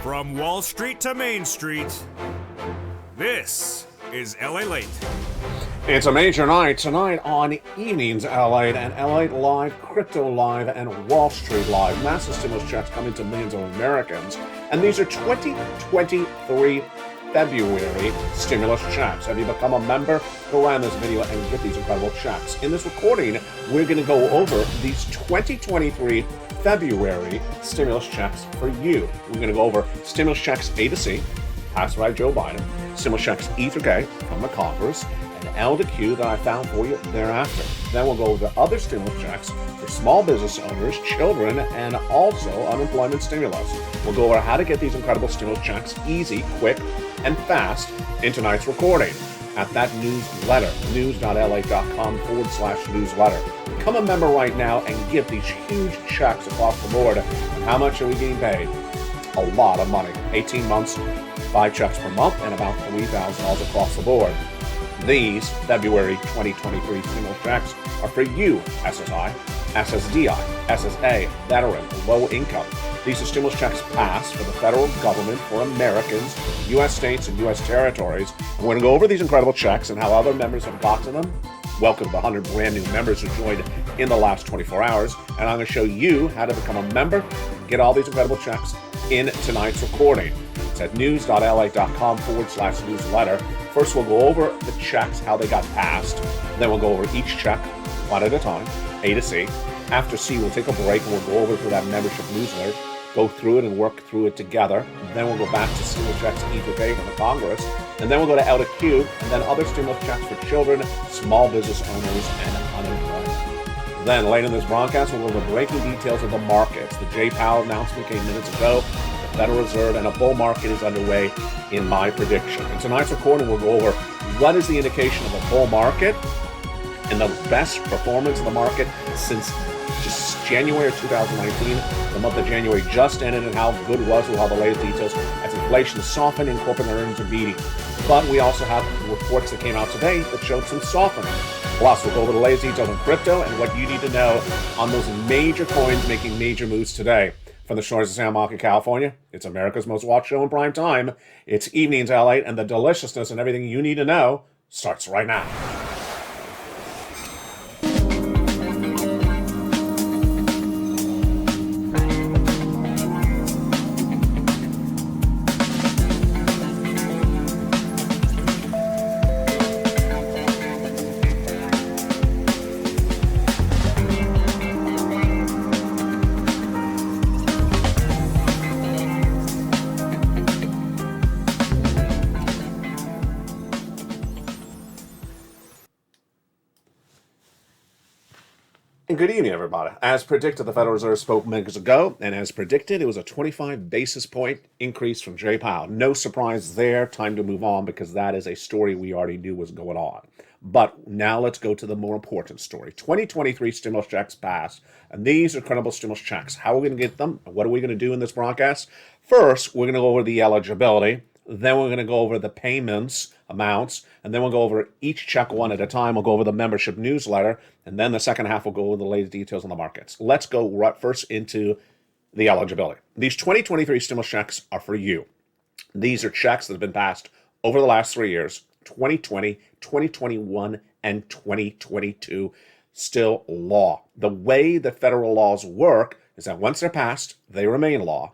From Wall Street to Main Street, this is LALATE. It's a major night tonight on Evenings LALATE and LALATE Live, Crypto Live, and Wall Street Live. Massive stimulus checks coming to millions of Americans, and these are 2023 February stimulus checks. Have you become a member? Go around this video and get these incredible checks. In this recording, we're going to go over these 2023 February stimulus checks for you. We're going to go over stimulus checks A to C, passed by Joe Biden, stimulus checks E through K from the Congress, and L to Q that I found for you thereafter. Then we'll go over other stimulus checks for small business owners, children, and also unemployment stimulus. We'll go over how to get these incredible stimulus checks easy, quick, and fast in tonight's recording at that newsletter, news.la.com/newsletter. Become a member right now and get these huge checks across the board. And how much are we getting paid? A lot of money. 18 months, 5 checks per month, and about $3,000 across the board. These February 2023 stimulus checks are for you, SSI, SSDI, SSA, veteran, low income. These are stimulus checks passed for the federal government for Americans, U.S. states, and U.S. territories. And we're going to go over these incredible checks and how other members have gotten them. Welcome to the 100 brand new members who joined in the last 24 hours. And I'm going to show you how to become a member, get all these incredible checks in tonight's recording. It's at news.la.com/newsletter. First, we'll go over the checks, how they got passed. Then we'll go over each check one at a time, A to C. After C, we'll take a break and we'll go over to that membership newsletter, go through it and work through it together. Then we'll go back to stimulus checks E to K from the Congress. And then we'll go to L to Q, and then other stimulus checks for children, small business owners, and unemployment. Then later in this broadcast, we'll go over breaking details of the markets. The Jay Powell announcement came minutes ago. The Federal Reserve and a bull market is underway in my prediction. In tonight's recording, we'll go over what is the indication of a bull market and the best performance of the market since just January of 2019. The month of January just ended, and how good was with all the latest details as inflation softened and corporate earnings are beating. But we also have reports that came out today that showed some softening. Plus, we'll go over the latest details on crypto and what you need to know on those major coins making major moves today. From the shores of San Marcos, California, it's America's most watched show in prime time. It's Evenings LALATE, and the deliciousness and everything you need to know starts right now. And good evening, everybody. As predicted, the Federal Reserve spoke minutes ago, and as predicted, it was a 25 basis point increase from Jay Powell. No surprise there. Time to move on because that is a story we already knew was going on. But now let's go to the more important story. 2023 stimulus checks passed, and these are credible stimulus checks. How are we going to get them? What are we going to do in this broadcast? First, we're going to go over the eligibility. Then we're going to go over the payments, amounts, and then we'll go over each check one at a time. We'll go over the membership newsletter, and then the second half we'll go over the latest details on the markets. Let's go right first into the eligibility. These 2023 stimulus checks are for you. These are checks that have been passed over the last 3 years, 2020, 2021, and 2022, still law. The way that federal laws work is that once they're passed, they remain law,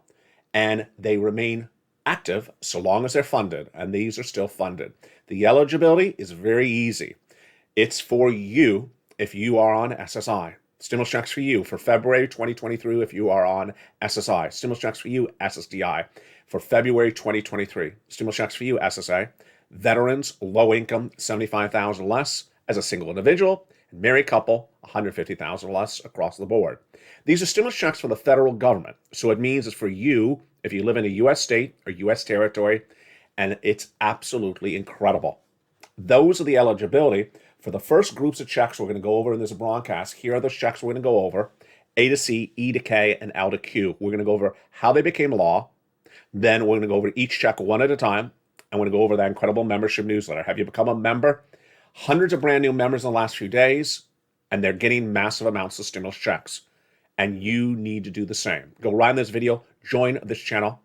and they remain active so long as they're funded, and these are still funded. The eligibility is very easy. It's for you if you are on SSI. Stimulus checks for you for February 2023 if you are on SSI. Stimulus checks for you, SSDI. For February 2023. Stimulus checks for you, SSA. Veterans, low income, $75,000 less as a single individual, and married couple, $150,000 less across the board. These are stimulus checks for the federal government, so it means it's for you if you live in a U.S. state or U.S. territory, and it's absolutely incredible. Those are the eligibility for the first groups of checks we're going to go over in this broadcast. Here are the checks we're going to go over: A to C, E to K, and L to Q. We're going to go over how they became law. Then we're going to go over each check one at a time, and we're going to go over that incredible membership newsletter. Have you become a member? Hundreds of brand new members in the last few days, and they're getting massive amounts of stimulus checks. And you need to do the same. Go right in this video, join this channel,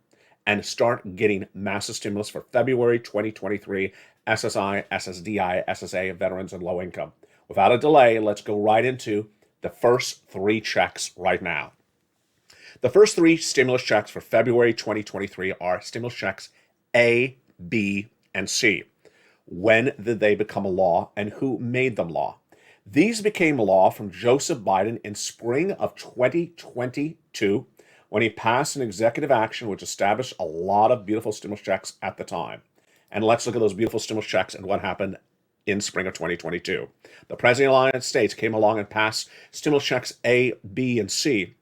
and start getting massive stimulus for February 2023 SSI, SSDI, SSA, veterans, and low income. Without a delay, let's go right into the first three checks right now. The first three stimulus checks for February 2023 are stimulus checks A, B, and C. When did they become a law and who made them law? These became law from Joseph Biden in spring of 2022 when he passed an executive action which established a lot of beautiful stimulus checks at the time. And let's look at those beautiful stimulus checks and what happened in spring of 2022. The President of the United States came along and passed stimulus checks A, B, and C,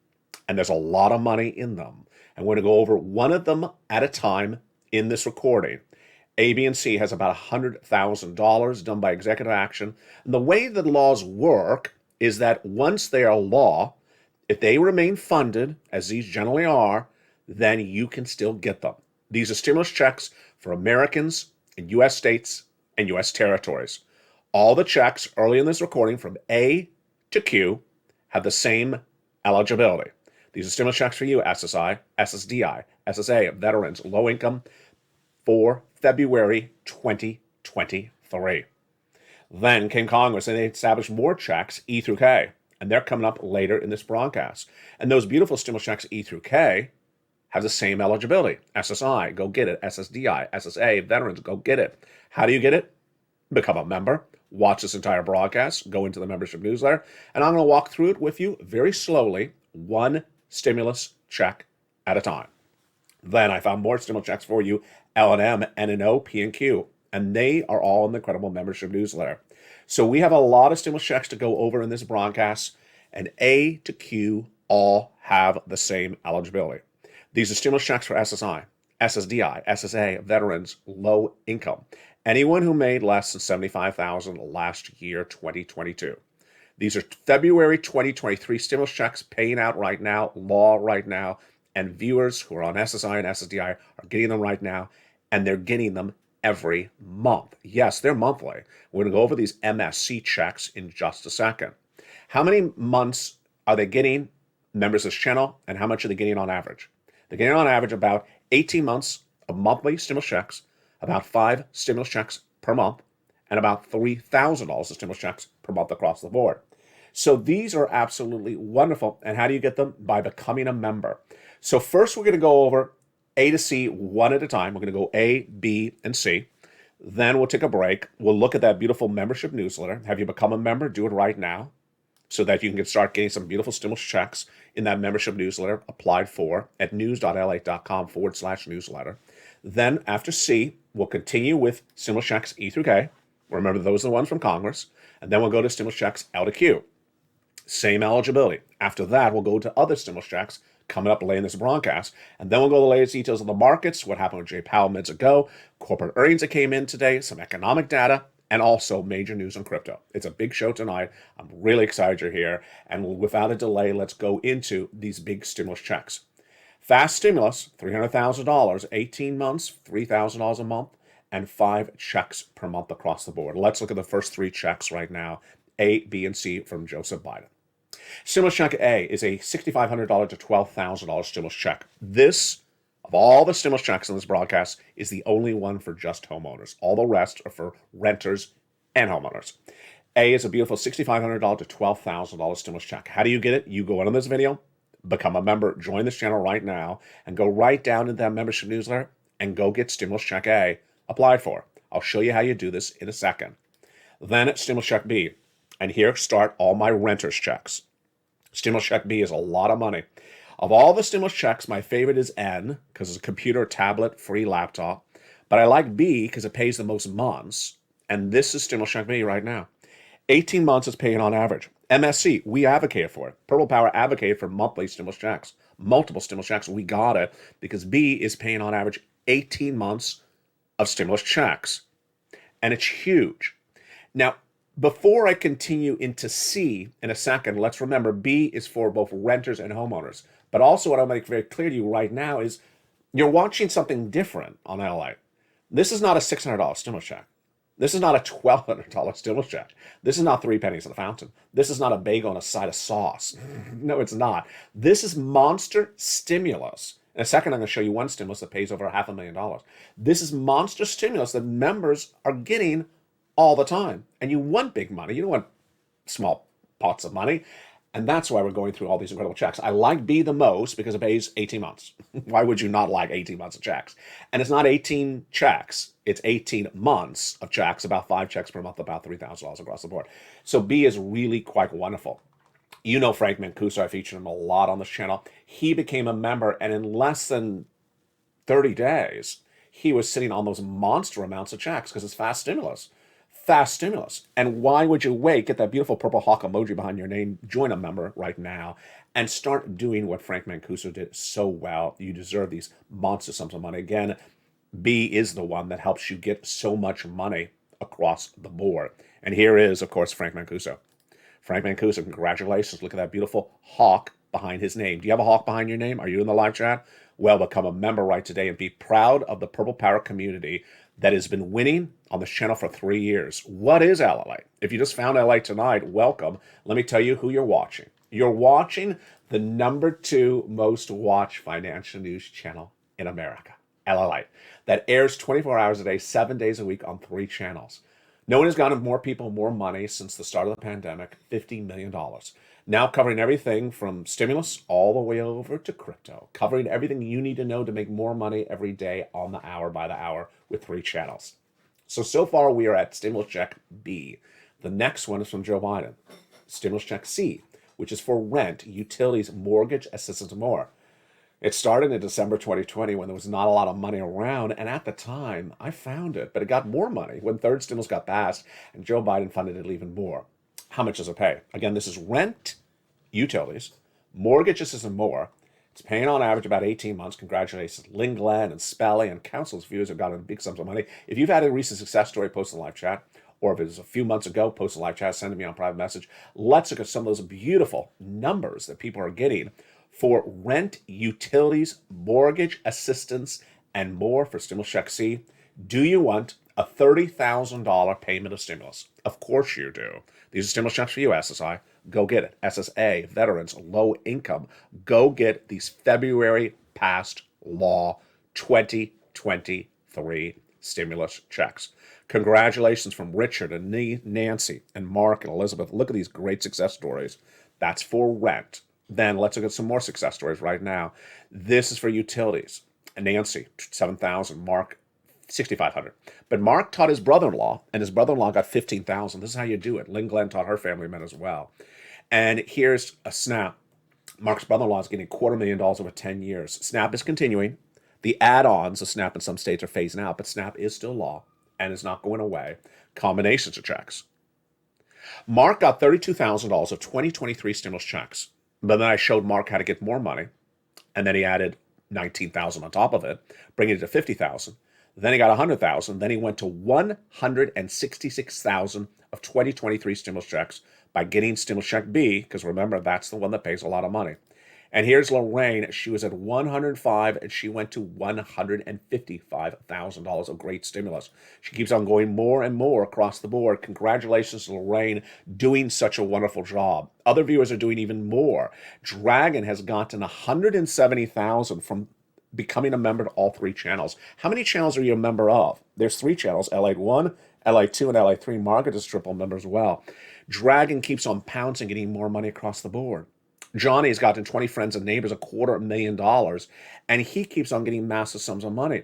and there's a lot of money in them. And we're going to go over one of them at a time in this recording. A, B, and C has about $100,000 done by executive action. And the way the laws work is that once they are law, if they remain funded, as these generally are, then you can still get them. These are stimulus checks for Americans in U.S. states and U.S. territories. All the checks early in this recording from A to Q have the same eligibility. These are stimulus checks for you, SSI, SSDI, SSA, veterans, low income, for February 2023. Then came Congress and they established more checks, E through K, and they're coming up later in this broadcast. And those beautiful stimulus checks, E through K, have the same eligibility. SSI, go get it. SSDI, SSA, veterans, go get it. How do you get it? Become a member. Watch this entire broadcast. Go into the membership newsletter. And I'm going to walk through it with you very slowly, one stimulus check at a time. Then I found more stimulus checks for you, L&M, N&O, P and Q, and they are all in the incredible membership newsletter. So we have a lot of stimulus checks to go over in this broadcast, and A to Q all have the same eligibility. These are stimulus checks for SSI, SSDI, SSA, veterans, low income, anyone who made less than $75,000 last year, 2022. These are February 2023 stimulus checks paying out right now, law right now, and viewers who are on SSI and SSDI are getting them right now, and they're getting them every month. Yes, they're monthly. We're going to go over these MSC checks in just a second. How many months are they getting, members of this channel, and how much are they getting on average? They're getting on average about 18 months of monthly stimulus checks, about 5 stimulus checks per month, and about $3,000 of stimulus checks per month across the board. So these are absolutely wonderful. And how do you get them? By becoming a member. So first we're going to go over A to C one at a time. We're going to go A, B, and C. Then we'll take a break. We'll look at that beautiful membership newsletter. Have you become a member? Do it right now so that you can start getting some beautiful stimulus checks in that membership newsletter applied for at news.lalate.com/newsletter. Then after C, we'll continue with stimulus checks E through K. Remember, those are the ones from Congress. And then we'll go to stimulus checks L to Q. Same eligibility. After that, we'll go to other stimulus checks coming up later in this broadcast. And then we'll go to the latest details of the markets, what happened with Jay Powell minutes ago, corporate earnings that came in today, some economic data, and also major news on crypto. It's a big show tonight. I'm really excited you're here. And without a delay, let's go into these big stimulus checks. Fast stimulus, $300,000, 18 months, $3,000 a month, and 5 checks per month across the board. Let's look at the first 3 checks right now, A, B, and C from Joseph Biden. Stimulus check A is a $6,500 to $12,000 stimulus check. This, of all the stimulus checks in this broadcast, is the only one for just homeowners. All the rest are for renters and homeowners. A is a beautiful $6,500 to $12,000 stimulus check. How do you get it? You go into this video, become a member, join this channel right now, and go right down into that membership newsletter and go get stimulus check A applied for. I'll show you how you do this in a second. Then stimulus check B. And here start all my renters checks. Stimulus check B is a lot of money. Of all the stimulus checks, my favorite is N because it's a computer, tablet, free laptop. But I like B because it pays the most months. And this is stimulus check B right now. 18 months is paying on average. MSC, we advocated for it. Purple Power advocated for monthly stimulus checks. Multiple stimulus checks. We got it because B is paying on average 18 months of stimulus checks. And it's huge. Now, before I continue into C in a second, let's remember B is for both renters and homeowners. But also what I'll make very clear to you right now is you're watching something different on LA. This is not a $600 stimulus check. This is not a $1,200 stimulus check. This is not 3 pennies at the fountain. This is not a bagel and a side of sauce. No, it's not. This is monster stimulus. In a second, I'm going to show you one stimulus that pays over $500,000. This is monster stimulus that members are getting all the time. And you want big money. You don't want small pots of money. And that's why we're going through all these incredible checks. I like B the most because it pays 18 months. Why would you not like 18 months of checks? And it's not 18 checks. It's 18 months of checks, about 5 checks per month, about $3,000 across the board. So B is really quite wonderful. You know Frank Mancuso. I featured him a lot on this channel. He became a member, and in less than 30 days, he was sitting on those monster amounts of checks because it's fast stimulus. Fast stimulus. And why would you wait? Get that beautiful purple hawk emoji behind your name. Join a member right now and start doing what Frank Mancuso did so well. You deserve these monster sums of money. Again, B is the one that helps you get so much money across the board. And here is, of course, Frank Mancuso. Frank Mancuso, congratulations. Look at that beautiful hawk behind his name. Do you have a hawk behind your name? Are you in the live chat? Well, become a member right today and be proud of the Purple Power community that has been winning on this channel for 3 years. What is LALATE? If you just found LALATE tonight, welcome. Let me tell you who you're watching. You're watching the #2 most watched financial news channel in America, LALATE, that airs 24 hours a day, 7 days a week on 3 channels. No one has gotten more people more money since the start of the pandemic, $50 million. Now covering everything from stimulus all the way over to crypto, covering everything you need to know to make more money every day on the hour by the hour with 3 channels. So far we are at stimulus check B. The next one is from Joe Biden. Stimulus check C, which is for rent, utilities, mortgage, assistance, and more. It started in December 2020 when there was not a lot of money around, and at the time, I found it, but it got more money when third stimulus got passed, and Joe Biden funded it even more. How much does it pay? Again, this is rent, utilities, mortgage assistance, and more. It's paying on average about 18 months. Congratulations, Lynn Glenn and Spelly and Council's viewers have gotten big sums of money. If you've had a recent success story, post in the live chat, or if it was a few months ago, post in the live chat, send it me on private message. Let's look at some of those beautiful numbers that people are getting for rent, utilities, mortgage assistance, and more for stimulus check C. Do you want a $30,000 payment of stimulus? Of course you do. These are stimulus checks for you, SSI. Go get it. SSA, veterans, low income. Go get these February passed law 2023 stimulus checks. Congratulations from Richard and Nancy and Mark and Elizabeth. Look at these great success stories. That's for rent. Then let's look at some more success stories right now. This is for utilities. Nancy, $7,000. Mark, $6,500. But Mark taught his brother-in-law, and his brother-in-law got $15,000. This is how you do it. Lynn Glenn taught her family men as well. And here's a SNAP. Mark's brother-in-law is getting $250,000 over 10 years. SNAP is continuing. The add-ons of SNAP in some states are phasing out, but SNAP is still law and is not going away. Combinations of checks. Mark got $32,000 of 2023 stimulus checks. But then I showed Mark how to get more money, and then he added $19,000 on top of it, bringing it to $50,000. Then he got $100,000. Then he went to $166,000 of 2023 stimulus checks by getting stimulus check B, because remember, that's the one that pays a lot of money. And here's Lorraine. She was at $105,000, and she went to $155,000 of great stimulus. She keeps on going more and more across the board. Congratulations to Lorraine, doing such a wonderful job. Other viewers are doing even more. Dragon has gotten $170,000 from becoming a member to all 3 channels. How many channels are you a member of? There's 3 channels, LATE 1, LATE 2, and LATE 3. Margaret is triple member as well. Dragon keeps on pouncing, getting more money across the board. Johnny has gotten 20 friends and neighbors, $250,000, and he keeps on getting massive sums of money.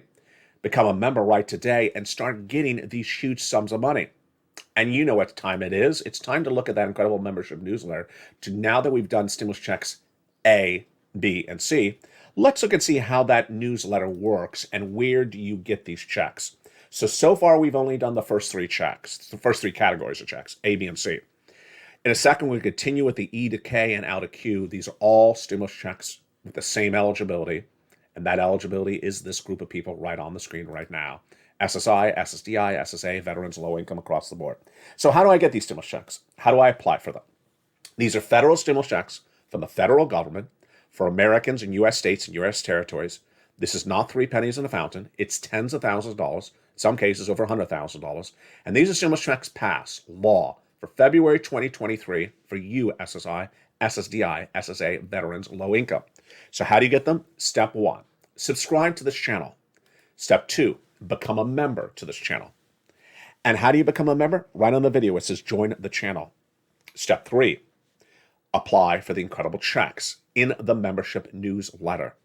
Become a member right today and start getting these huge sums of money. And you know what time it is. It's time to look at that incredible membership newsletter. Now that we've done stimulus checks A, B, and C, let's look and see how that newsletter works and where do you get these checks. So far we've only done the first 3 checks, the first 3 categories of checks, A, B, and C. In a second, we'll continue with the E to K and L to Q. These are all stimulus checks with the same eligibility, and that eligibility is this group of people right on the screen right now. SSI, SSDI, SSA, veterans, low income across the board. So how do I get these stimulus checks? How do I apply for them? These are federal stimulus checks from the federal government for Americans in U.S. states and U.S. territories. This is not 3 pennies in a fountain. It's tens of thousands of dollars, some cases over $100,000. And these are stimulus checks passed, law, for February 2023 for you, SSI, SSDI, SSA, veterans, low income. So how do you get them? Step 1, subscribe to this channel. Step 2, become a member to this channel. And how do you become a member? Right on the video, it says join the channel. Step 3, apply for the incredible checks in the membership newsletter.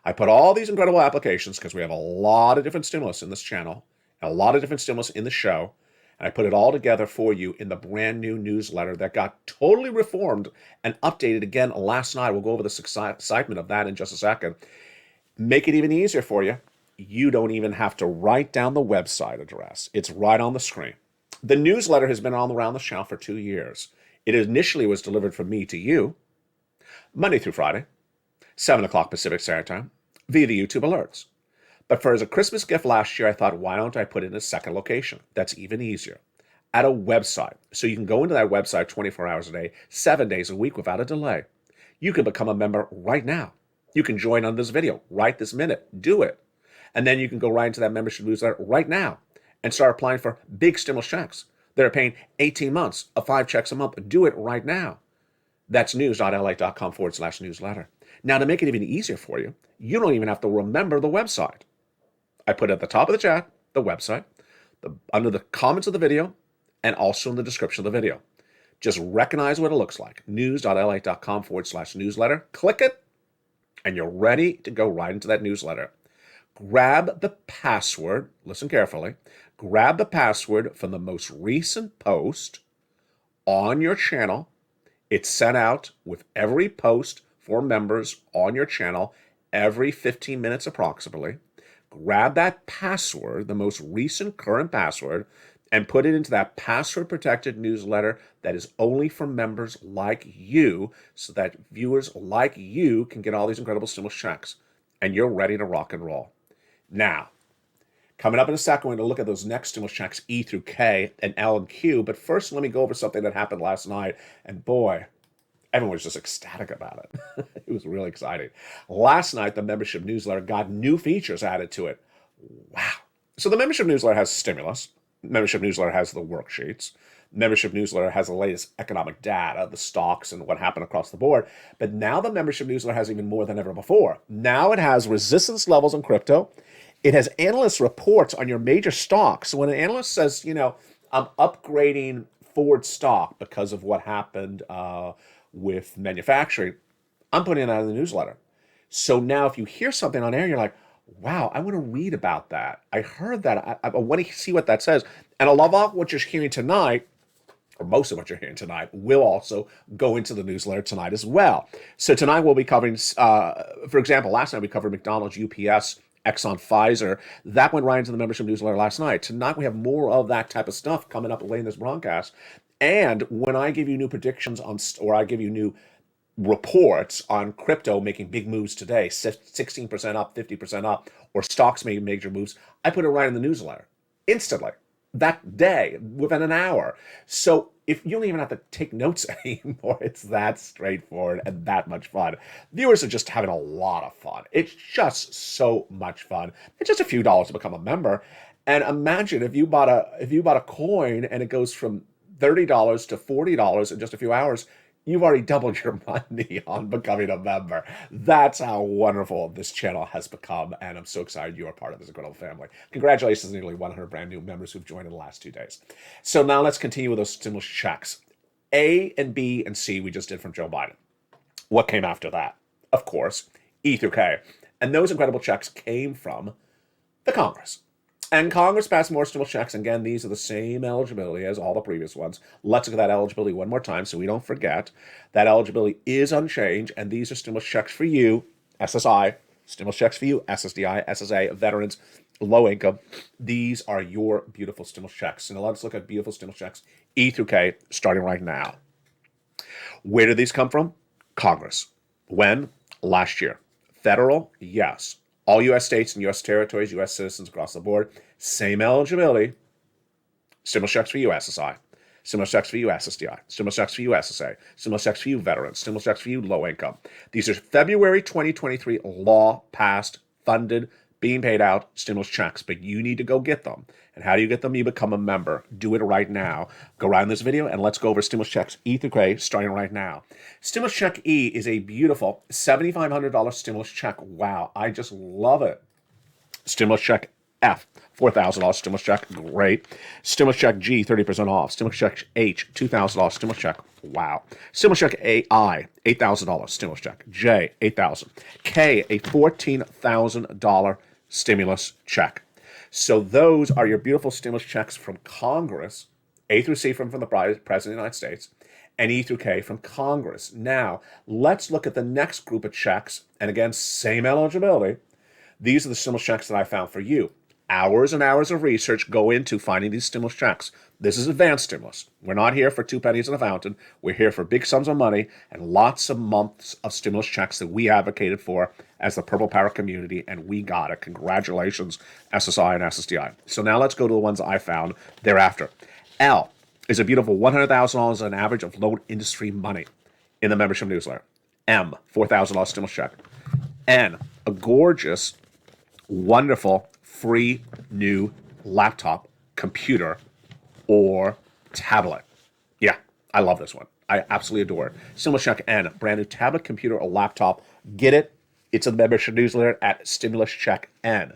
I put all these incredible applications because we have a lot of different stimulus in this channel, and a lot of different stimulus in the show, and I put it all together for you in the brand new newsletter that got totally reformed and updated again last night. We'll go over the excitement of that in just a second. Make it even easier for you. You don't even have to write down the website address. It's right on the screen. The newsletter has been on around the channel for 2 years. It initially was delivered from me to you, Monday through Friday, 7 o'clock Pacific Standard Time, via the YouTube alerts. But for as a Christmas gift last year, I thought, why don't I put it in a second location? That's even easier. At a website. So you can go into that website 24 hours a day, 7 days a week without a delay. You can become a member right now. You can join on this video right this minute. Do it. And then you can go right into that membership newsletter right now and start applying for big stimulus checks. They're paying 18 months of 5 checks a month. Do it right now. That's news.lalate.com/newsletter. Now, to make it even easier for you, you don't even have to remember the website. I put at the top of the chat, the website, under the comments of the video, and also in the description of the video. Just recognize what it looks like. news.lalate.com/newsletter. Click it, and you're ready to go right into that newsletter. Grab the password, listen carefully, grab the password from the most recent post on your channel. It's sent out with every post for members on your channel every 15 minutes approximately. Grab that password, the most recent current password, and put it into that password-protected newsletter that is only for members like you, so that viewers like you can get all these incredible stimulus checks, and you're ready to rock and roll. Now, coming up in a second, we're going to look at those next stimulus checks, E through K and L and Q, but first let me go over something that happened last night, and boy, everyone was just ecstatic about it. It was really exciting. Last night, the membership newsletter got new features added to it. Wow. So the membership newsletter has stimulus. Membership newsletter has the worksheets. Membership newsletter has the latest economic data, the stocks and what happened across the board. But now the membership newsletter has even more than ever before. Now it has resistance levels in crypto. It has analyst reports on your major stocks. So when an analyst says, I'm upgrading Ford stock because of what happened with manufacturing, I'm putting it out in the newsletter. So now if you hear something on air, you're like, wow, I want to read about that. I heard that. I want to see what that says. And a lot of what you're hearing tonight, or most of what you're hearing tonight, will also go into the newsletter tonight as well. So tonight we'll be covering, for example, last night we covered McDonald's, UPS, Exxon, Pfizer. That went right into the membership newsletter last night. Tonight we have more of that type of stuff coming up late in this broadcast. And when I give you new predictions or I give you new reports on crypto making big moves today, 16% up, 50% up, or stocks making major moves, I put it right in the newsletter instantly that day within an hour. So if you don't even have to take notes anymore, it's that straightforward and that much fun. Viewers are just having a lot of fun. It's just so much fun. It's just a few dollars to become a member. And imagine if you bought a coin and it goes from $30 to $40 in just a few hours, you've already doubled your money on becoming a member. That's how wonderful this channel has become, and I'm so excited you are part of this incredible family. Congratulations to nearly 100 brand new members who've joined in the last 2 days. So now let's continue with those stimulus checks. A and B and C we just did from Joe Biden. What came after that? Of course, E through K. And those incredible checks came from the Congress. And Congress passed more stimulus checks. Again, these are the same eligibility as all the previous ones. Let's look at that eligibility one more time so we don't forget. That eligibility is unchanged, and these are stimulus checks for you, SSI, stimulus checks for you, SSDI, SSA, veterans, low income. These are your beautiful stimulus checks. And let's look at beautiful stimulus checks, E through K, starting right now. Where did these come from? Congress. When? Last year. Federal? Yes. All U.S. states and U.S. territories, U.S. citizens across the board, same eligibility. Stimulus checks for you, SSI. Stimulus checks for you, SSDI. Stimulus checks for you, SSA. Stimulus checks for you, veterans. Stimulus checks for you, low income. These are February 2023 law passed, funded, being paid out stimulus checks, but you need to go get them. And how do you get them? You become a member. Do it right now. Go right in this video and let's go over stimulus checks E through K starting right now. Stimulus check E is a beautiful $7,500 stimulus check. Wow, I just love it. Stimulus check F, $4,000 stimulus check, great. Stimulus check G, 30% off. Stimulus check H, $2,000 stimulus check, wow. Stimulus check I, $8,000 stimulus check. J, $8,000. K, a $14,000 stimulus check. So those are your beautiful stimulus checks from Congress, A through C from the President of the United States, and E through K from Congress. Now, let's look at the next group of checks, and again, same eligibility. These are the stimulus checks that I found for you. Hours and hours of research go into finding these stimulus checks. This is advanced stimulus. We're not here for 2 pennies in a fountain. We're here for big sums of money and lots of months of stimulus checks that we advocated for as the Purple Power community, and we got it. Congratulations, SSI and SSDI. So now let's go to the ones I found thereafter. L is a beautiful $100,000 on average of loan industry money in the membership newsletter. M, $4,000 stimulus check. N, a gorgeous, wonderful, free new laptop, computer, or tablet. Yeah, I love this one. I absolutely adore it. Stimulus check N, brand new tablet, computer, or laptop. Get it? It's in the membership newsletter at Stimulus Check N.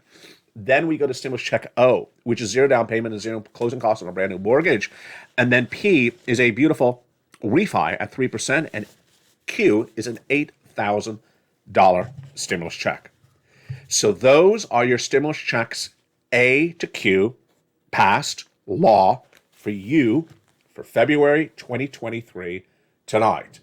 Then we go to Stimulus Check O, which is zero down payment and zero closing costs on a brand new mortgage. And then P is a beautiful refi at 3%, and Q is an $8,000 stimulus check. So those are your stimulus checks A to Q, passed law for you for February 2023 tonight.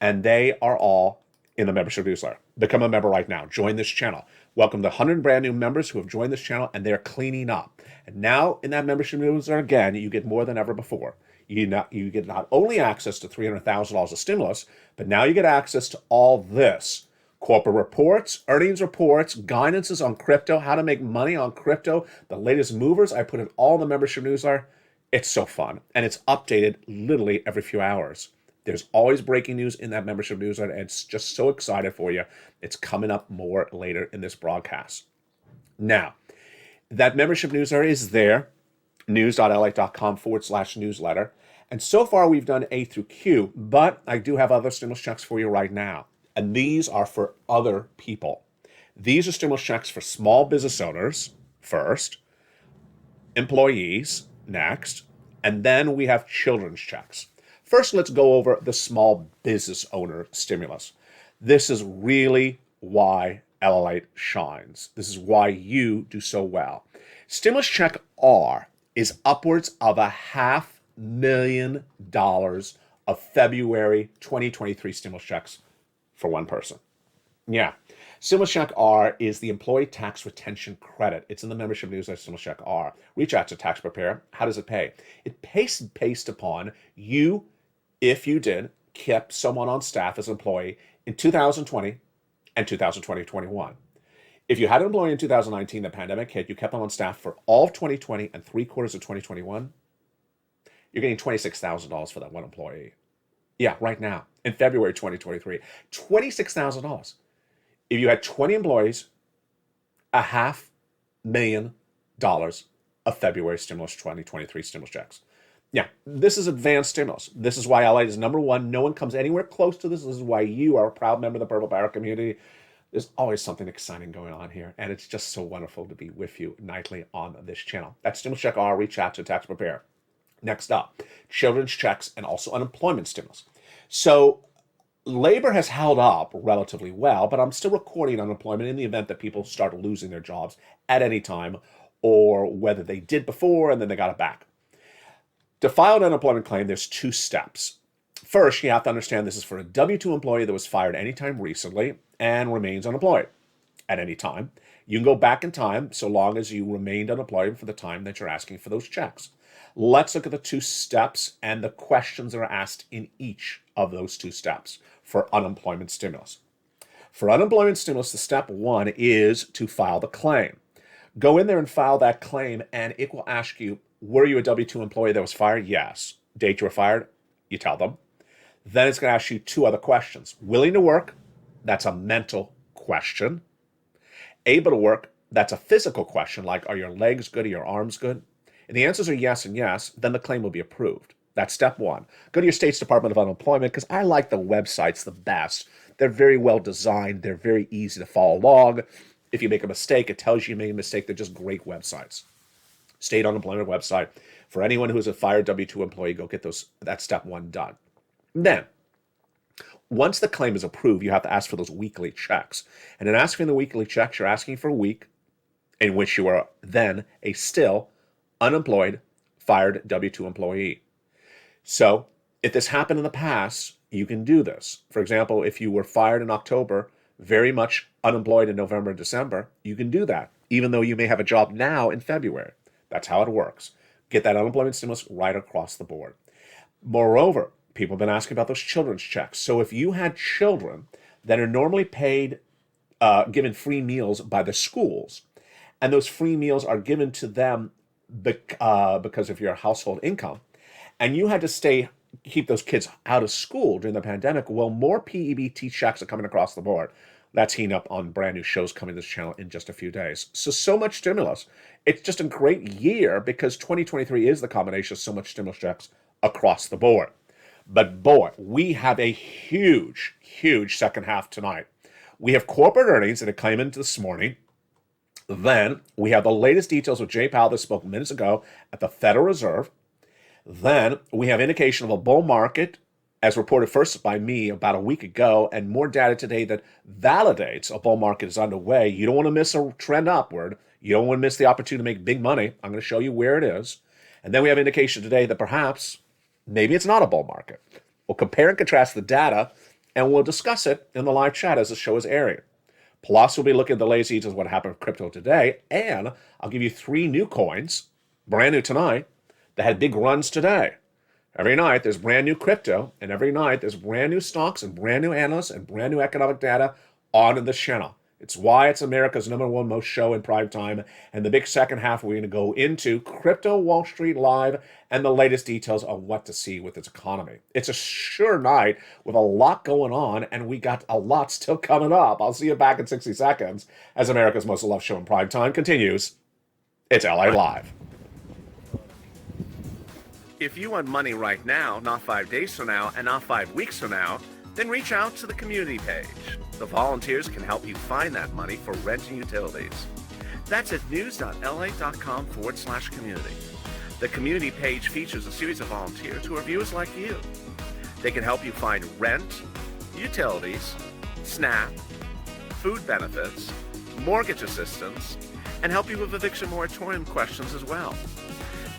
And they are all in the membership newsletter. Become a member right now. Join this channel. Welcome the 100 brand new members who have joined this channel, and they're cleaning up. And now in that membership newsletter, again, you get more than ever before. You get not only access to $300,000 of stimulus, but now you get access to all this. Corporate reports, earnings reports, guidances on crypto, how to make money on crypto, the latest movers. I put it all in the membership newsletter. It's so fun, and it's updated literally every few hours. There's always breaking news in that membership newsletter, and it's just so excited for you. It's coming up more later in this broadcast. Now, that membership newsletter is there, news.lalate.com/newsletter. And so far, we've done A through Q, but I do have other stimulus checks for you right now. And these are for other people. These are stimulus checks for small business owners first, employees next, and then we have children's checks. First, let's go over the small business owner stimulus. This is really why LALATE shines. This is why you do so well. Stimulus check R is upwards of $500,000 of February 2023 stimulus checks for one person. Yeah. Stimulus check R is the employee tax retention credit. It's in the membership newsletter, Stimulus check R. Reach out to tax preparer. How does it pay? It pays based upon you, if you did, kept someone on staff as an employee in 2020 and 2021. If you had an employee in 2019, the pandemic hit, you kept them on staff for all of 2020 and 3/4 of 2021, you're getting $26,000 for that one employee. Yeah, right now, in February 2023, $26,000. If you had 20 employees, $500,000 of February stimulus 2023 stimulus checks. Yeah, this is advanced stimulus. This is why LA is number one. No one comes anywhere close to this. This is why you are a proud member of the Purple Power community. There's always something exciting going on here, and it's just so wonderful to be with you nightly on this channel. That's Stimulus Check R. Reach out to tax preparer. Next up, children's checks and also unemployment stimulus. So labor has held up relatively well, but I'm still recording unemployment in the event that people start losing their jobs at any time, or whether they did before and then they got it back. To file an unemployment claim, there's 2 steps. First, you have to understand this is for a W-2 employee that was fired anytime recently and remains unemployed at any time. You can go back in time so long as you remained unemployed for the time that you're asking for those checks. Let's look at the 2 steps and the questions that are asked in each of those 2 steps for unemployment stimulus. For unemployment stimulus, the step 1 is to file the claim. Go in there and file that claim, and it will ask you, were you a W-2 employee that was fired? Yes. Date you were fired? You tell them. Then it's going to ask you 2 other questions. Willing to work? That's a mental question. Able to work? that's a physical question, like are your legs good, are your arms good? And the answers are yes and yes, then the claim will be approved. That's step one. Go to your state's Department of Unemployment because I like the websites the best. They're very well designed. They're very easy to follow along. If you make a mistake, it tells you you made a mistake. They're just great websites. State unemployment website. For anyone who is a fired W-2 employee, go get that step one done. Then, once the claim is approved, you have to ask for those weekly checks. And in asking the weekly checks, you're asking for a week in which you are then a still unemployed, fired W-2 employee. So if this happened in the past, you can do this. For example, if you were fired in October, very much unemployed in November and December, you can do that, even though you may have a job now in February. That's how it works. Get that unemployment stimulus right across the board. Moreover, people have been asking about those children's checks. So if you had children that are normally paid, given free meals by the schools, and those free meals are given to them because of your household income, and you had to keep those kids out of school during the pandemic, well, more PEBT checks are coming across the board. That's heating up on brand new shows coming to this channel in just a few days. So much stimulus. It's just a great year because 2023 is the combination of so much stimulus checks across the board. But boy, we have a huge, huge second half tonight. We have corporate earnings that are coming this morning. Then we have the latest details with Jay Powell that spoke minutes ago at the Federal Reserve. Then we have indication of a bull market, as reported first by me about a week ago, and more data today that validates a bull market is underway. You don't want to miss a trend upward. You don't want to miss the opportunity to make big money. I'm going to show you where it is. And then we have indication today that perhaps, maybe it's not a bull market. We'll compare and contrast the data, and we'll discuss it in the live chat as the show is airing. Plus, we'll be looking at the latest details of what happened with crypto today, and I'll give you 3 new coins, brand new tonight, that had big runs today. Every night there's brand new crypto, and every night there's brand new stocks and brand new analysts and brand new economic data on this channel. It's why it's America's #1 most show in prime time. And the big second half, we're going to go into Crypto Wall Street Live and the latest details on what to see with its economy. It's a sure night with a lot going on, and we got a lot still coming up. I'll see you back in 60 seconds as America's most loved show in prime time continues. It's LA Live. If you want money right now, not 5 days from now, and not 5 weeks from now, then reach out to the community page. The volunteers can help you find that money for rent and utilities. That's at news.la.com/community. The community page features a series of volunteers who are viewers like you. They can help you find rent, utilities, SNAP, food benefits, mortgage assistance, and help you with eviction moratorium questions as well.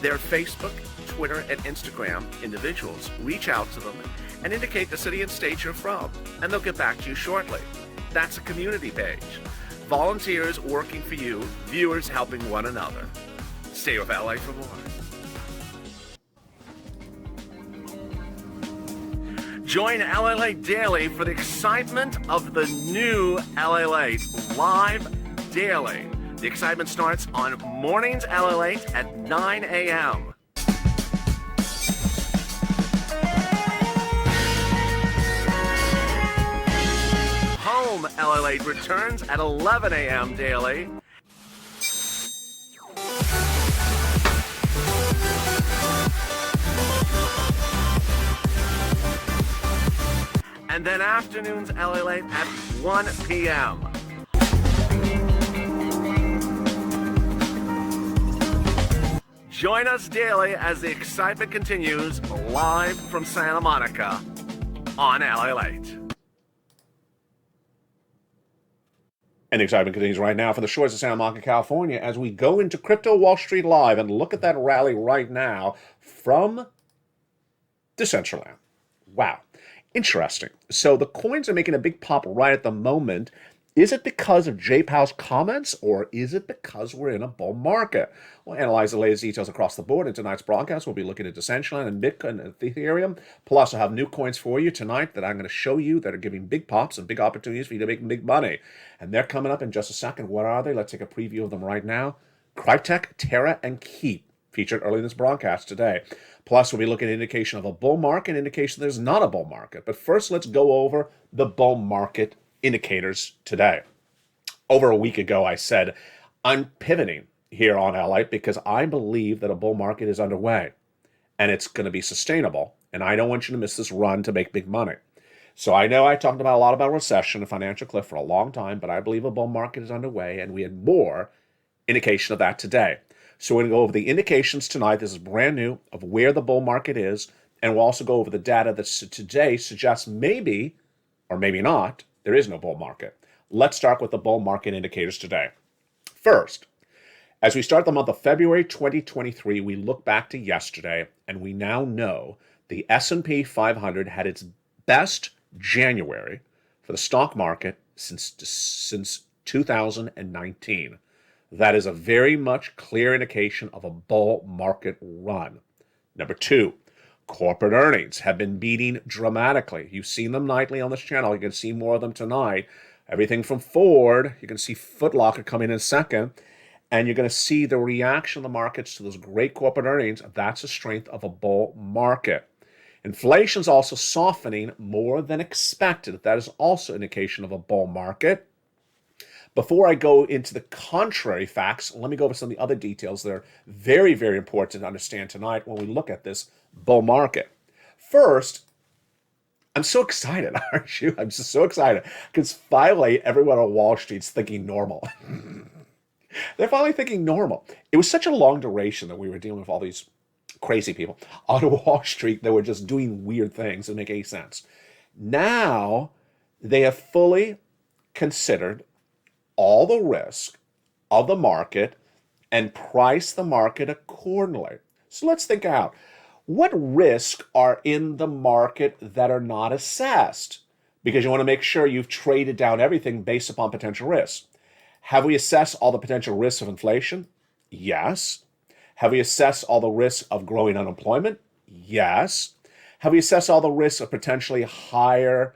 Their Facebook, Twitter, and Instagram individuals reach out to them and indicate the city and state you're from, and they'll get back to you shortly. That's a community page. Volunteers working for you, viewers helping one another. Stay with LA for more. Join LALATE Daily for the excitement of the new LALATE Live Daily. The excitement starts on mornings LALATE at 9 a.m. Home LALATE returns at 11 a.m. daily. And then afternoons LALATE at 1 p.m. Join us daily as the excitement continues live from Santa Monica on LALATE. And the excitement continues right now from the shores of Santa Monica, California, as we go into Crypto Wall Street Live and look at that rally right now from Decentraland. Wow. Interesting. So the coins are making a big pop right at the moment. Is it because of Jay Powell's comments, or is it because we're in a bull market? We'll analyze the latest details across the board in tonight's broadcast. We'll be looking at Decentraland and Bitcoin and Ethereum. Plus, I'll have new coins for you tonight that I'm going to show you that are giving big pops and big opportunities for you to make big money. And they're coming up in just a second. What are they? Let's take a preview of them right now. Cryptech, Terra, and Keep, featured early in this broadcast today. Plus, we'll be looking at indication of a bull market, indication there's not a bull market. But first, let's go over the bull market indicators today. Over a week ago, I said, I'm pivoting here on LA because I believe that a bull market is underway and it's going to be sustainable. And I don't want you to miss this run to make big money. So I know I talked about a lot about recession and financial cliff for a long time, but I believe a bull market is underway, and we had more indication of that today. So we're going to go over the indications tonight. This is brand new of where the bull market is, and we'll also go over the data that today suggests maybe, or maybe not, there is no bull market. Let's start with the bull market indicators today. First, as we start the month of February 2023, we look back to yesterday, and we now know the S&P 500 had its best January for the stock market since 2019. That is a very much clear indication of a bull market run. Number two, corporate earnings have been beating dramatically. You've seen them nightly on this channel. You can see more of them tonight. Everything from Ford, you can see Foot Locker coming in second, and you're going to see the reaction of the markets to those great corporate earnings. That's a strength of a bull market. Inflation's also softening more than expected. That is also an indication of a bull market. Before I go into the contrary facts, let me go over some of the other details that are very, very important to understand tonight when we look at this bull market. First, I'm so excited, aren't you? I'm just so excited because finally everyone on Wall Street's thinking normal. They're finally thinking normal. It was such a long duration that we were dealing with all these crazy people on Wall Street that were just doing weird things that make any sense. Now they have fully considered all the risk of the market and price the market accordingly. So let's think out. What risks are in the market that are not assessed? Because you want to make sure you've traded down everything based upon potential risks. Have we assessed all the potential risks of inflation? Yes. Have we assessed all the risks of growing unemployment? Yes. Have we assessed all the risks of potentially higher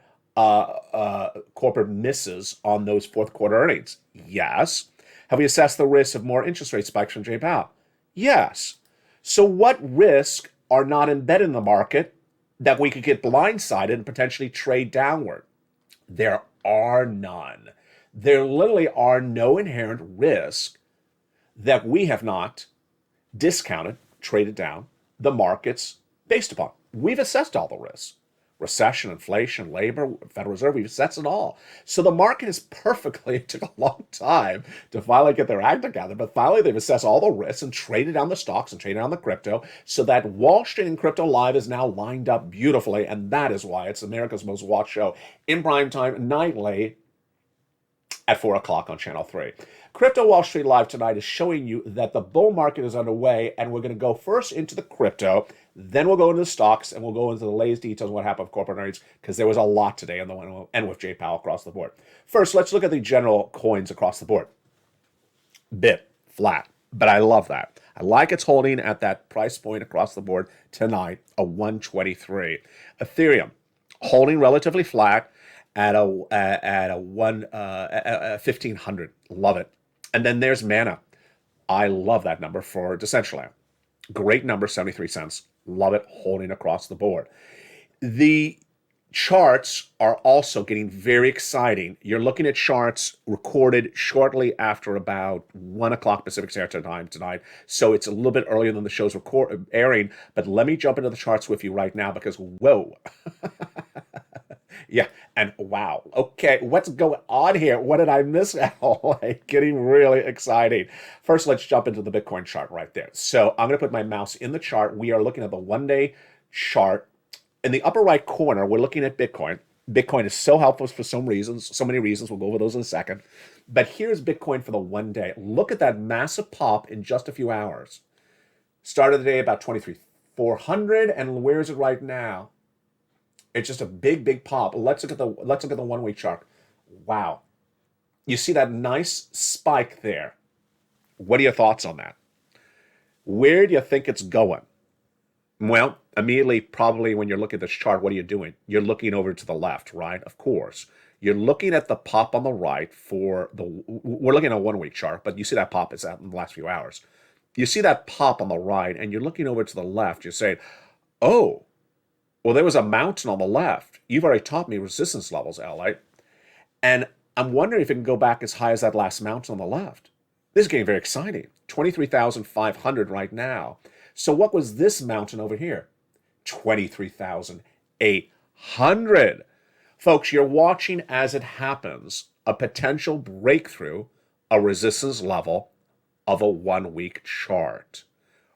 corporate misses on those fourth quarter earnings? Yes. Have we assessed the risk of more interest rate spikes from Jay Powell? Yes. So what risks are not embedded in the market that we could get blindsided and potentially trade downward? There are none. There literally are no inherent risks that we have not discounted, traded down the markets based upon. We've assessed all the risks. Recession, inflation, labor, Federal Reserve, we've assessed it all. So the market is perfectly, it took a long time to finally get their act together, but finally they've assessed all the risks and traded down the stocks and traded down the crypto so that Wall Street and Crypto Live is now lined up beautifully, and that is why it's America's most watched show in prime time nightly at 4 o'clock on Channel 3. Crypto Wall Street Live tonight is showing you that the bull market is underway, and we're going to go first into the crypto, then we'll go into the stocks, and we'll go into the latest details of what happened with corporate earnings, because there was a lot today on the one and with Jay Powell across the board. First, let's look at the general coins across the board. Bit, flat, but I love that. I like it's holding at that price point across the board tonight, a 123. Ethereum, holding relatively flat at a 1500. Love it. And then there's Mana. I love that number for Decentraland. Great number, 73 cents. Love it, holding across the board. The charts are also getting very exciting. You're looking at charts recorded shortly after about 1 o'clock Pacific Standard Time tonight. So it's a little bit earlier than the show's airing. But let me jump into the charts with you right now because, whoa. Yeah, and wow. Okay, what's going on here? What did I miss out? Getting really exciting. First, let's jump into the Bitcoin chart right there. So I'm going to put my mouse in the chart. We are looking at the one-day chart. In the upper right corner, we're looking at Bitcoin. Bitcoin is so helpful for some reasons, so many reasons. We'll go over those in a second. But here's Bitcoin for the one day. Look at that massive pop in just a few hours. Started the day about 23,400, and where is it right now? It's just a big, big pop. Let's look at the 1 week chart. Wow. You see that nice spike there. What are your thoughts on that? Where do you think it's going? Well, immediately, probably when you're looking at this chart, what are you doing? You're looking over to the left, right? Of course. You're looking at the pop on the right we're looking at a 1 week chart, but you see that pop is out in the last few hours. You see that pop on the right, and you're looking over to the left. You're saying, oh, well, there was a mountain on the left. You've already taught me resistance levels, LA. And I'm wondering if it can go back as high as that last mountain on the left. This is getting very exciting. 23,500 right now. So what was this mountain over here? 23,800. Folks, you're watching as it happens, a potential breakthrough, a resistance level of a 1 week chart.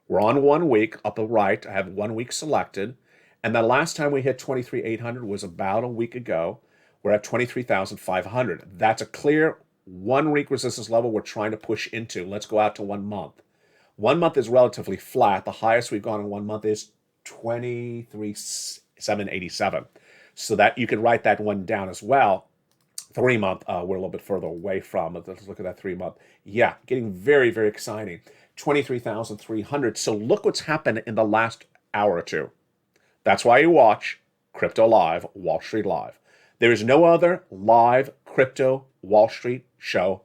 We're on 1 week, upper right. I have 1 week selected. And the last time we hit 23,800 was about a week ago. We're at 23,500. That's a clear 1 week resistance level we're trying to push into. Let's go out to 1 month. 1 month is relatively flat. The highest we've gone in 1 month is 23,787. So that you can write that one down as well. 3 month, we're a little bit further away from it. Let's look at that 3 month. Yeah, getting very, very exciting. 23,300. So look what's happened in the last hour or two. That's why you watch Crypto Live, Wall Street Live. There is no other live crypto Wall Street show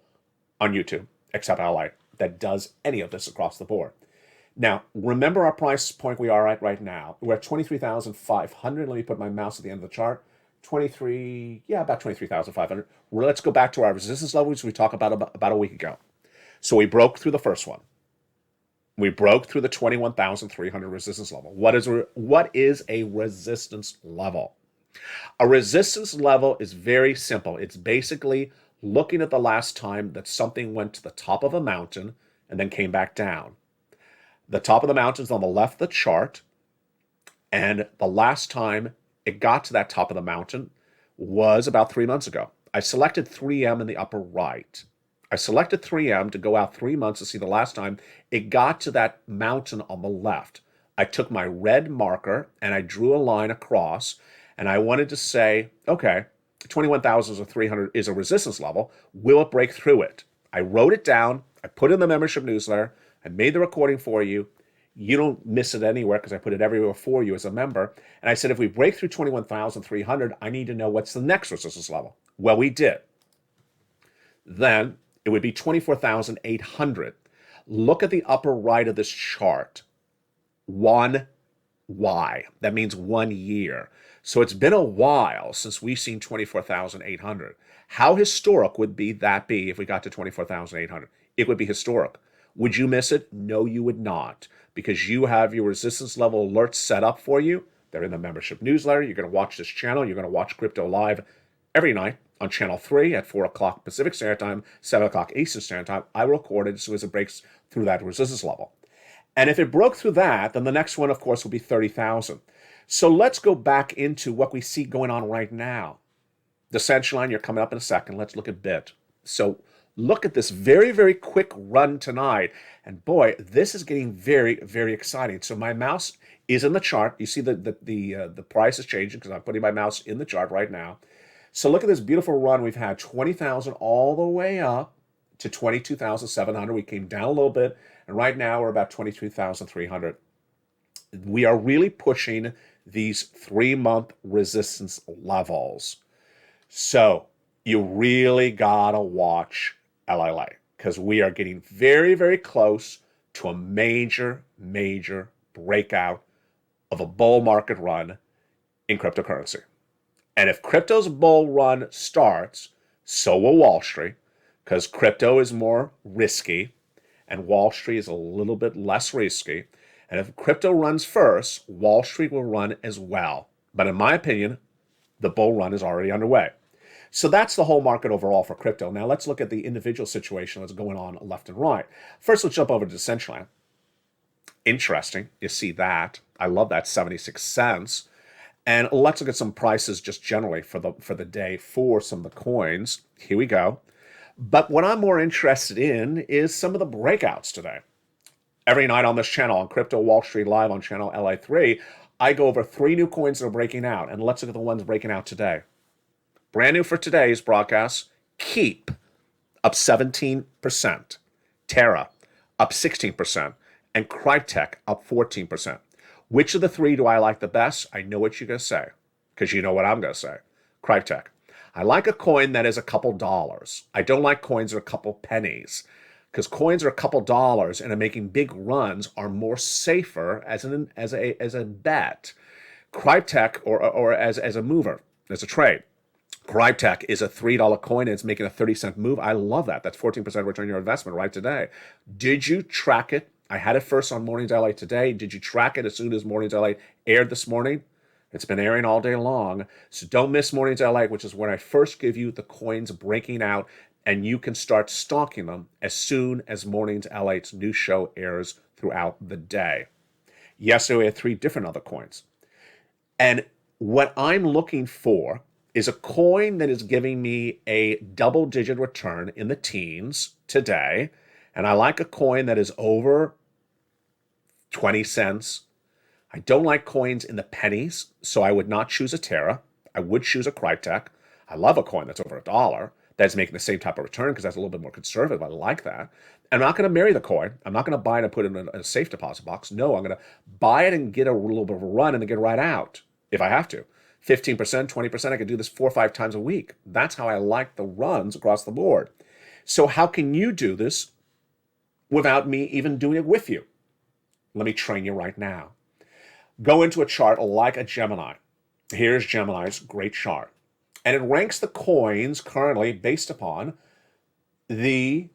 on YouTube except LA that does any of this across the board. Now, remember our price point we are at right now. We're at 23,500. Let me put my mouse at the end of the chart. About 23,500. Let's go back to our resistance levels we talked about a week ago. So we broke through the first one. We broke through the 21,300 resistance level. What is a resistance level? A resistance level is very simple. It's basically looking at the last time that something went to the top of a mountain and then came back down. The top of the mountain is on the left of the chart, and the last time it got to that top of the mountain was about 3 months ago. I selected 3M in the upper right. I selected 3M to go out 3 months to see the last time it got to that mountain on the left. I took my red marker and I drew a line across, and I wanted to say, okay, 21,300 is a resistance level. Will it break through it? I wrote it down. I put it in the membership newsletter. I made the recording for you. You don't miss it anywhere because I put it everywhere for you as a member. And I said, if we break through 21,300, I need to know what's the next resistance level. Well, we did. Then it would be 24,800. Look at the upper right of this chart. 1Y. That means 1 year. So it's been a while since we've seen 24,800. How historic would that be if we got to 24,800? It would be historic. Would you miss it? No, you would not, because you have your resistance level alerts set up for you. They're in the membership newsletter. You're going to watch this channel. You're going to watch Crypto Live every night on Channel 3 at 4 o'clock Pacific Standard Time, 7 o'clock Eastern Standard Time. I record it as soon as it breaks through that resistance level. And if it broke through that, then the next one, of course, will be 30,000. So let's go back into what we see going on right now. The central line, you're coming up in a second. Let's look at BIT. So look at this very, very quick run tonight. And boy, this is getting very, very exciting. So my mouse is in the chart. You see the price is changing because I'm putting my mouse in the chart right now. So look at this beautiful run. We've had 20,000 all the way up to 22,700. We came down a little bit. And right now we're about 22,300. We are really pushing these 3-month resistance levels. So you really gotta watch LALATE because we are getting very, very close to a major, major breakout of a bull market run in cryptocurrency. And if crypto's bull run starts, so will Wall Street, because crypto is more risky and Wall Street is a little bit less risky. And if crypto runs first, Wall Street will run as well. But in my opinion, the bull run is already underway. So that's the whole market overall for crypto. Now let's look at the individual situation that's going on left and right. First, let's jump over to Decentraland. Interesting. You see that. I love that 76 cents. And let's look at some prices just generally for the day for some of the coins. Here we go. But what I'm more interested in is some of the breakouts today. Every night on this channel, on Crypto Wall Street Live on channel LA3, I go over 3 new coins that are breaking out. And let's look at the ones breaking out today. Brand new for today's broadcast, Keep, up 17%. Terra, up 16%. And Cryptech, up 14%. Which of the 3 do I like the best? I know what you're going to say, because you know what I'm going to say. Cryptech. I like a coin that is a couple dollars. I don't like coins that are a couple pennies, because coins are a couple dollars and are making big runs are more safer as a bet. Cryptech or as a mover, as a trade. Cryptech is a $3 coin and it's making a 30-cent move. I love that. That's 14% return on your investment right today. Did you track it? I had it first on Mornings LA today. Did you track it as soon as Mornings LA aired this morning? It's been airing all day long. So don't miss Mornings LA, which is when I first give you the coins breaking out, and you can start stalking them as soon as Mornings LA's new show airs throughout the day. Yesterday, we had 3 different other coins. And what I'm looking for is a coin that is giving me a double-digit return in the teens today. And I like a coin that is over 20 cents. I don't like coins in the pennies, so I would not choose a Terra. I would choose a Cryptech. I love a coin that's over $1 that's making the same type of return because that's a little bit more conservative. I like that. I'm not going to marry the coin. I'm not going to buy it and put it in a safe deposit box. No, I'm going to buy it and get a little bit of a run and then get right out if I have to. 15%, 20%, I could do this 4 or 5 times a week. That's how I like the runs across the board. So how can you do this without me even doing it with you? Let me train you right now. Go into a chart like a Gemini. Here's Gemini's great chart. And it ranks the coins currently based upon the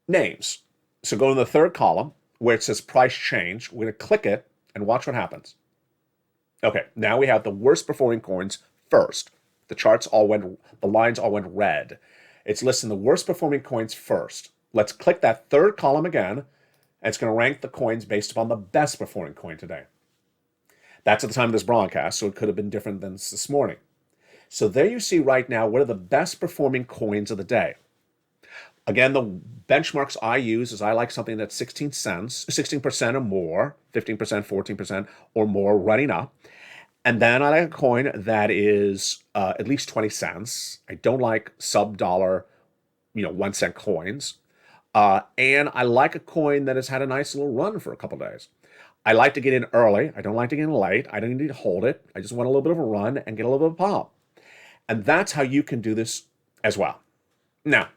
names. So go to the third column where it says price change. We're going to click it and watch what happens. Okay, now we have the worst performing coins first. The lines all went red. It's listing the worst performing coins first. Let's click that third column again, and it's going to rank the coins based upon the best performing coin today. That's at the time of this broadcast, so it could have been different than this morning. So there you see right now what are the best performing coins of the day. Again, the benchmarks I use is I like something that's 16 cents, 16% or more, 15%, 14% or more running up. And then I like a coin that is at least 20 cents. I don't like sub-dollar, 1 cent coins. And I like a coin that has had a nice little run for a couple days. I like to get in early. I don't like to get in late. I don't need to hold it. I just want a little bit of a run and get a little bit of pop. And that's how you can do this as well. Now,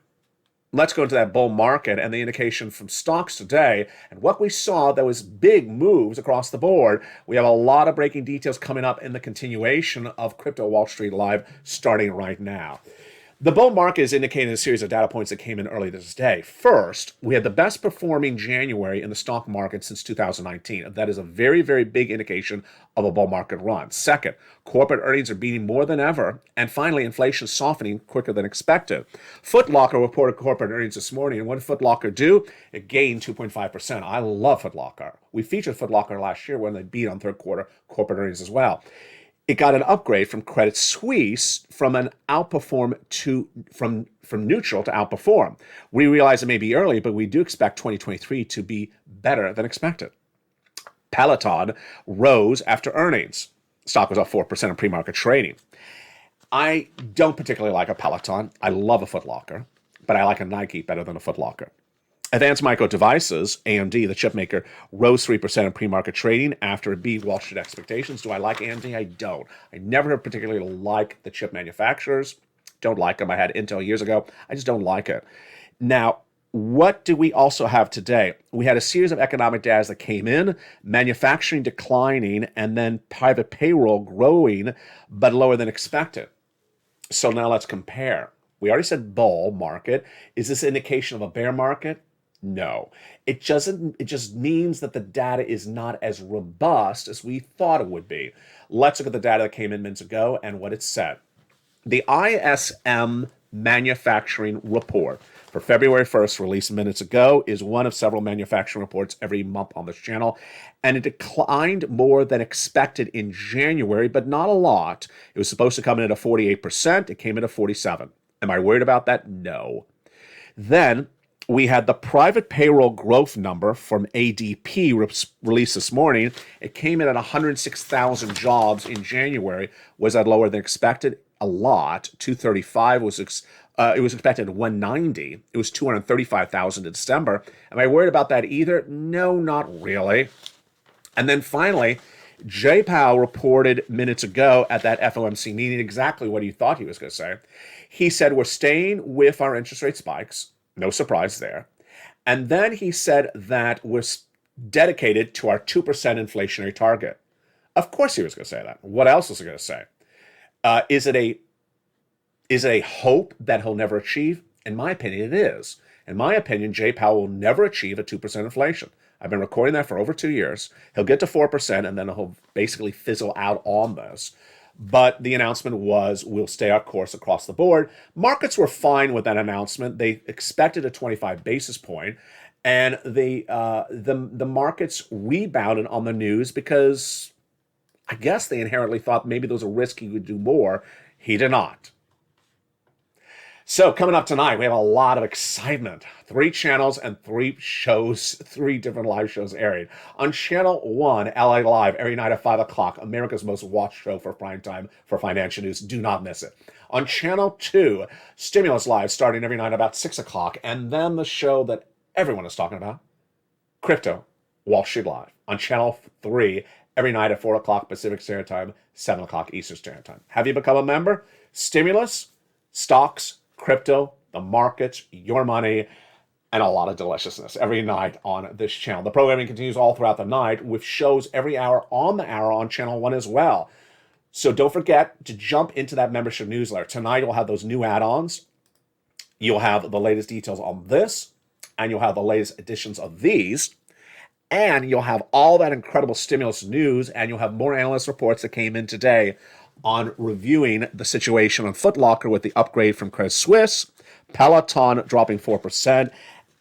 let's go into that bull market and the indication from stocks today. And what we saw, there was big moves across the board. We have a lot of breaking details coming up in the continuation of Crypto Wall Street Live starting right now. The bull market is indicating a series of data points that came in early this day. First, we had the best performing January in the stock market since 2019. That is a very, very big indication of a bull market run. Second, corporate earnings are beating more than ever. And finally, inflation is softening quicker than expected. Foot Locker reported corporate earnings this morning. And what did Foot Locker do? It gained 2.5%. I love Foot Locker. We featured Foot Locker last year when they beat on third quarter corporate earnings as well. It got an upgrade from Credit Suisse from an outperform to from neutral to outperform. We realize it may be early, but we do expect 2023 to be better than expected. Peloton rose after earnings. Stock was up 4% in pre-market trading. I don't particularly like a Peloton. I love a Foot Locker, but I like a Nike better than a Foot Locker. Advanced Micro Devices, AMD, the chip maker, rose 3% in pre-market trading after it beat Wall Street expectations. Do I like AMD? I don't. I never particularly like the chip manufacturers. Don't like them. I had Intel years ago. I just don't like it. Now, what do we also have today? We had a series of economic data that came in, manufacturing declining, and then private payroll growing, but lower than expected. So now let's compare. We already said bull market. Is this an indication of a bear market? No, it just means that the data is not as robust as we thought it would be. Let's look at the data that came in minutes ago and what it said. The ISM manufacturing report for February 1st, released minutes ago, is one of several manufacturing reports every month on this channel. And it declined more than expected in January, but not a lot. It was supposed to come in at a 48%. It came in at 47%. Am I worried about that? No. Then we had the private payroll growth number from ADP released this morning. It came in at 106,000 jobs in January. Was that lower than expected? A lot. 235 was it was expected at 190. It was 235,000 in December. Am I worried about that either? No, not really. And then finally, Jay Powell reported minutes ago at that FOMC meeting exactly what he thought he was going to say. He said, we're staying with our interest rate spikes. No surprise there. And then he said that we're dedicated to our 2% inflationary target. Of course he was going to say that. What else was he going to say? Is it a Is it a hope that he'll never achieve? In my opinion, it is. In my opinion, Jay Powell will never achieve a 2% inflation. I've been recording that for over 2 years. He'll get to 4%, and then he'll basically fizzle out on this. But the announcement was, we'll stay our course across the board. Markets were fine with that announcement. They expected a 25 basis point, and the markets rebounded on the news because I guess they inherently thought maybe there was a risk he would do more. He did not. So coming up tonight, we have a lot of excitement. 3 channels and 3 shows, 3 different live shows airing. On Channel 1, LA Live, every night at 5 o'clock, America's most watched show for prime time for financial news. Do not miss it. On Channel 2, Stimulus Live, starting every night about 6 o'clock. And then the show that everyone is talking about, Crypto, Wall Street Live. On Channel 3, every night at 4 o'clock Pacific Standard Time, 7 o'clock Eastern Standard Time. Have you become a member? Stimulus, stocks, crypto, the markets, your money, and a lot of deliciousness every night on this channel. The programming continues all throughout the night with shows every hour on the hour on Channel 1 as well. So don't forget to jump into that membership newsletter. Tonight we'll have those new add-ons. You'll have the latest details on this, and you'll have the latest editions of these, and you'll have all that incredible stimulus news, and you'll have more analyst reports that came in today on reviewing the situation on Foot Locker with the upgrade from Credit Suisse, Peloton dropping 4%,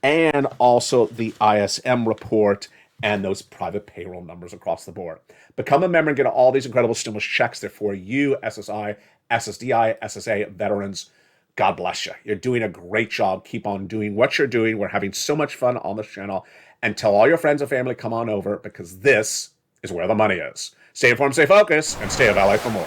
and also the ISM report and those private payroll numbers across the board. Become a member and get all these incredible stimulus checks there for you, SSI, SSDI, SSA veterans. God bless you. You're doing a great job. Keep on doing what you're doing. We're having so much fun on this channel. And tell all your friends and family, come on over, because this is where the money is. Stay informed, stay focused, and stay of LA for more.